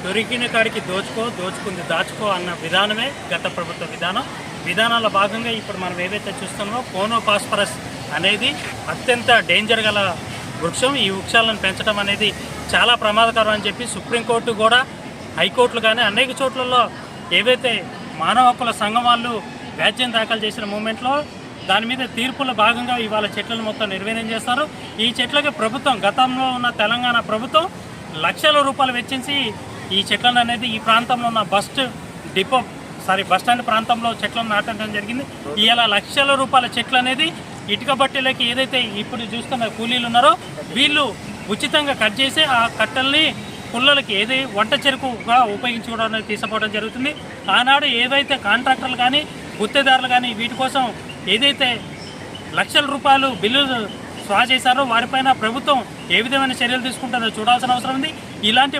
దొరికిన కాడికి దోచుకుంది దాచుకో అన్న విధానమే గత ప్రభుత్వ విధానాల భాగంగా ఇప్పుడు మనం ఏదైతే చూస్తున్నామో కోనోఫాస్ఫరస్ అనేది అత్యంత డేంజర్ గల వృక్షం. ఈ వృక్షాలను పెంచడం అనేది చాలా ప్రమాదకరం అని చెప్పి సుప్రీంకోర్టు కూడా, హైకోర్టులు కానీ అనేక చోట్లలో ఏవైతే మానవ హక్కుల సంఘం వాళ్ళు వ్యాజ్యం దాఖలు చేసిన మూమెంట్లో దాని మీద తీర్పుల భాగంగా ఇవాళ చెట్లను మొత్తం నిర్వీర్యం చేస్తారు. ఈ చెట్లకి ప్రభుత్వం, గతంలో ఉన్న తెలంగాణ ప్రభుత్వం లక్షల రూపాయలు వెచ్చించి ఈ చెట్లను అనేది ఈ ప్రాంతంలో ఉన్న బస్ స్టాండ్ ప్రాంతంలో చెట్లను నాటడం జరిగింది. ఇలా లక్షల రూపాయల చెట్లు అనేది ఇటుక బట్టలకి ఏదైతే ఇప్పుడు చూస్తున్న కూలీలు ఉన్నారో వీళ్ళు ఉచితంగా కట్ చేసి ఆ కట్టల్ని పుల్లలకి ఏది వంట చెరుకుగా ఉపయోగించుకోవడం అనేది తీసుకుపోవడం జరుగుతుంది. ఆనాడు ఏదైతే కాంట్రాక్టర్లు కానీ గుత్తేదారులు కానీ వీటి కోసం ఏదైతే లక్షల రూపాయలు బిల్లులు స్వా చేశారో వారిపైన ప్రభుత్వం ఏ విధమైన చర్యలు తీసుకుంటుందో చూడాల్సిన అవసరం ఉంది. ఇలాంటి